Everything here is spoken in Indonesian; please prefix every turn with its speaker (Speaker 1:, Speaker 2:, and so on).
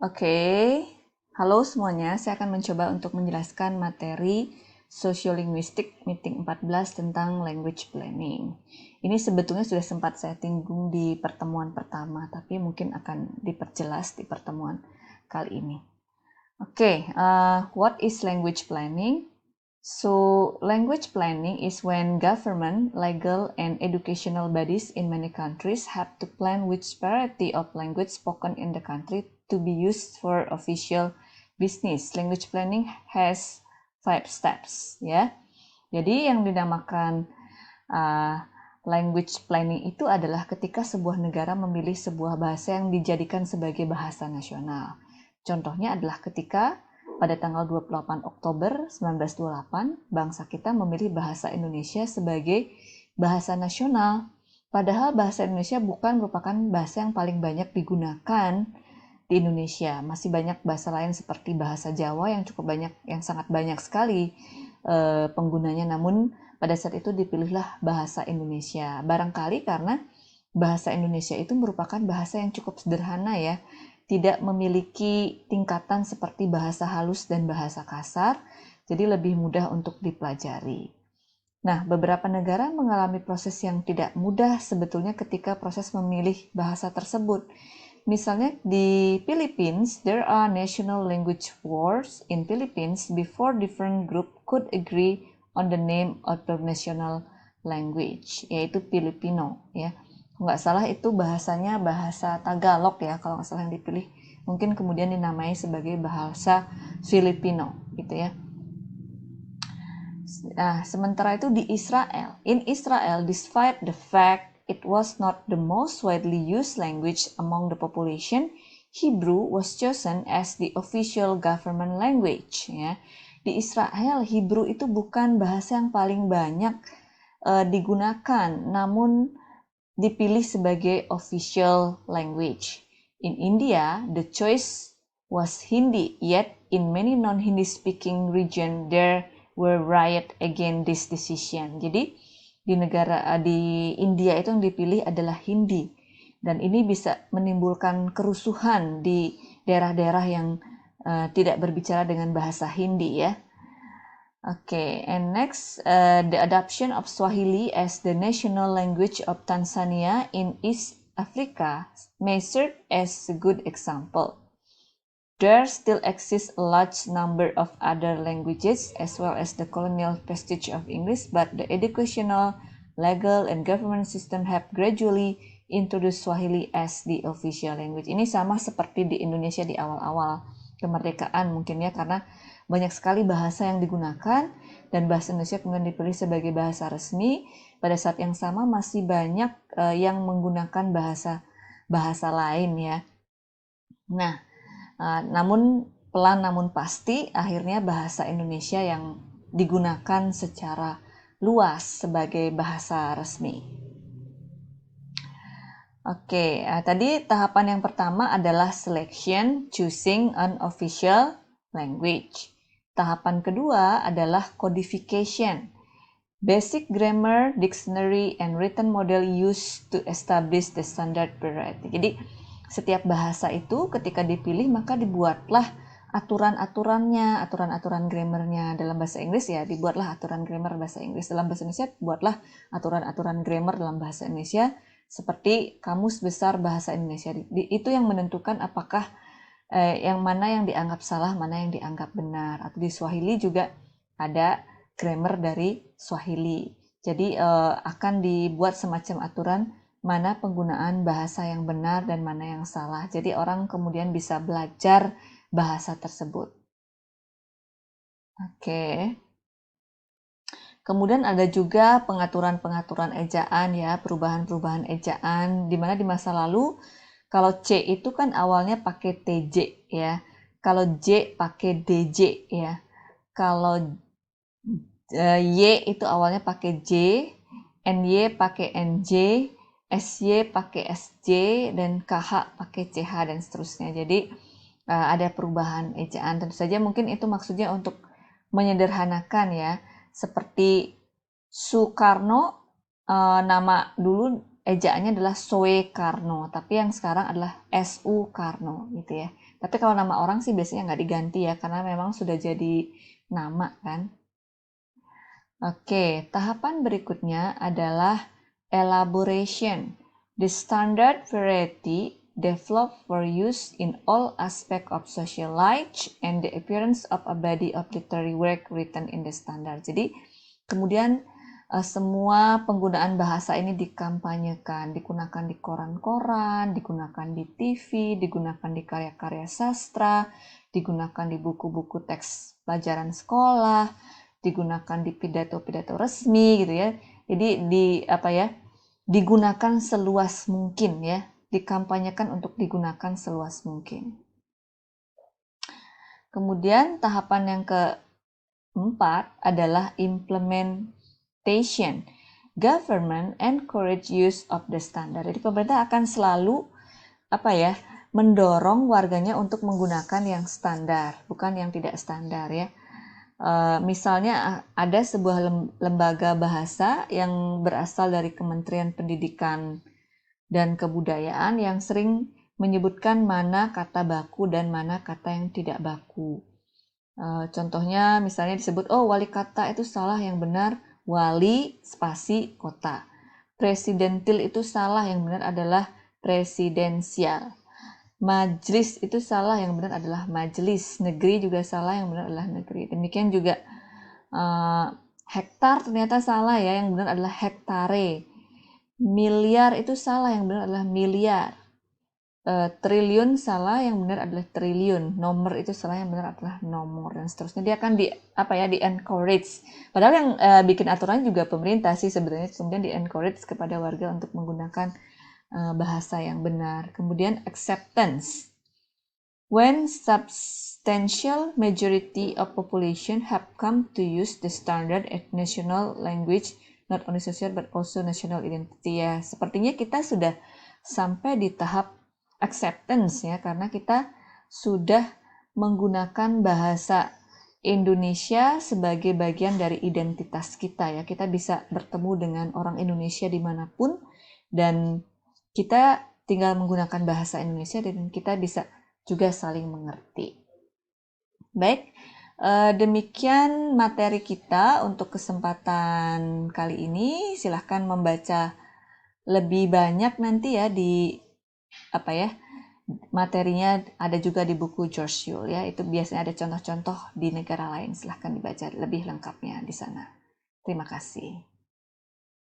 Speaker 1: Oke, halo semuanya. Saya akan mencoba untuk menjelaskan materi Sosiolinguistik Meeting 14 tentang language planning. Ini sebetulnya sudah sempat saya singgung di pertemuan pertama, tapi mungkin akan diperjelas di pertemuan kali ini. Oke, what is language planning? So, language planning is when government, legal, and educational bodies in many countries have to plan which variety of language spoken in the country to be used for official business. Language planning has 5 steps, ya. Jadi yang dinamakan language planning itu adalah ketika sebuah negara memilih sebuah bahasa yang dijadikan sebagai bahasa nasional. Contohnya adalah ketika pada tanggal 28 Oktober 1928, bangsa kita memilih bahasa Indonesia sebagai bahasa nasional. Padahal bahasa Indonesia bukan merupakan bahasa yang paling banyak digunakan di Indonesia. Masih banyak bahasa lain seperti bahasa Jawa yang cukup banyak, yang sangat banyak sekali penggunanya. Namun pada saat itu dipilihlah bahasa Indonesia. Barangkali karena bahasa Indonesia itu merupakan bahasa yang cukup sederhana ya, tidak memiliki tingkatan seperti bahasa halus dan bahasa kasar, jadi lebih mudah untuk dipelajari. Nah, beberapa negara mengalami proses yang tidak mudah sebetulnya ketika proses memilih bahasa tersebut. Misalnya di Philippines, there are national language wars in Philippines before different group could agree on the name of the national language, yaitu Filipino ya. Nggak salah itu bahasanya bahasa Tagalog ya, kalau nggak salah yang dipilih. Mungkin kemudian dinamai sebagai bahasa Filipino gitu ya. Nah, sementara itu di Israel, in Israel, despite the fact it was not the most widely used language among the population, Hebrew was chosen as the official government language. Ya. Di Israel, Hebrew itu bukan bahasa yang paling banyak digunakan, namun dipilih sebagai official language. In India, the choice was Hindi, yet in many non-Hindi speaking region there were riot against this decision. Jadi di India itu yang dipilih adalah Hindi, dan ini bisa menimbulkan kerusuhan di daerah-daerah yang tidak berbicara dengan bahasa Hindi ya. Okay, and next, the adoption of Swahili as the national language of Tanzania in East Africa may serve as a good example. There still exists a large number of other languages as well as the colonial vestige of English, but the educational, legal, and government system have gradually introduced Swahili as the official language. Ini sama seperti di Indonesia di awal-awal kemerdekaan mungkin ya, karena banyak sekali bahasa yang digunakan dan bahasa Indonesia kemudian dipilih sebagai bahasa resmi. Pada saat yang sama masih banyak yang menggunakan bahasa lain ya. Nah, namun pelan namun pasti akhirnya bahasa Indonesia yang digunakan secara luas sebagai bahasa resmi. Oke, tadi tahapan yang pertama adalah selection, choosing an official language. Tahapan kedua adalah codification. Basic grammar, dictionary, and written model used to establish the standard variety. Jadi, setiap bahasa itu ketika dipilih maka dibuatlah aturan-aturannya, aturan-aturan grammarnya. Dalam bahasa Inggris ya, dibuatlah aturan grammar bahasa Inggris. Dalam bahasa Indonesia, buatlah aturan-aturan grammar dalam bahasa Indonesia seperti Kamus Besar Bahasa Indonesia. Itu yang menentukan apakah yang mana yang dianggap salah, mana yang dianggap benar. Atau di Swahili juga ada grammar dari Swahili. Jadi akan dibuat semacam aturan mana penggunaan bahasa yang benar dan mana yang salah. Jadi orang kemudian bisa belajar bahasa tersebut. Oke. Kemudian ada juga pengaturan-pengaturan ejaan ya, perubahan-perubahan ejaan, di mana di masa lalu kalau C itu kan awalnya pakai TJ ya, kalau J pakai DJ ya, kalau Y itu awalnya pakai J, NY pakai NJ, SY pakai SJ, dan KH pakai CH dan seterusnya. Jadi ada perubahan ejaan. Tentu saja mungkin itu maksudnya untuk menyederhanakan ya. Seperti Soekarno, nama dulu ejaannya adalah Soekarno, tapi yang sekarang adalah Soekarno gitu ya. Tapi kalau nama orang sih biasanya nggak diganti ya, karena memang sudah jadi nama kan. Oke, tahapan berikutnya adalah elaboration. The standard variety developed for use in all aspects of social life and the appearance of a body of literary work written in the standard. Jadi, kemudian semua penggunaan bahasa ini dikampanyekan, digunakan di koran-koran, digunakan di TV, digunakan di karya-karya sastra, digunakan di buku-buku teks pelajaran sekolah, digunakan di pidato-pidato resmi gitu ya. Jadi digunakan seluas mungkin ya, dikampanyekan untuk digunakan seluas mungkin. Kemudian tahapan yang keempat adalah implementation. Government encourage use of the standard. Jadi pemerintah akan selalu mendorong warganya untuk menggunakan yang standar, bukan yang tidak standar ya. Misalnya ada sebuah lembaga bahasa yang berasal dari Kementerian Pendidikan dan Kebudayaan yang sering menyebutkan mana kata baku dan mana kata yang tidak baku. Contohnya misalnya disebut, oh wali kata itu salah, yang benar wali spasi kota. Presidentil itu salah, yang benar adalah presidensial. Majelis itu salah, yang benar adalah majelis. Negeri juga salah, yang benar adalah negeri. Demikian juga hektar ternyata salah ya, yang benar adalah hektare. Miliar itu salah, yang benar adalah miliar. Triliun salah, yang benar adalah triliun. Nomor itu salah, yang benar adalah nomor, dan seterusnya. Dia akan di encourage. Padahal yang bikin aturan juga pemerintah sih sebenarnya, kemudian di encourage kepada warga untuk menggunakan bahasa yang benar. Kemudian acceptance. When substantial majority of population have come to use the standard as national language, not only social but also national identity ya. Sepertinya kita sudah sampai di tahap acceptance ya, karena kita sudah menggunakan bahasa Indonesia sebagai bagian dari identitas kita ya. Kita bisa bertemu dengan orang Indonesia dimanapun, dan kita tinggal menggunakan bahasa Indonesia dan kita bisa juga saling mengerti. Baik, demikian materi kita untuk kesempatan kali ini. Silahkan membaca lebih banyak nanti ya di materinya ada juga di buku George Yule ya. Itu biasanya ada contoh-contoh di negara lain. Silahkan dibaca lebih lengkapnya di sana. Terima kasih.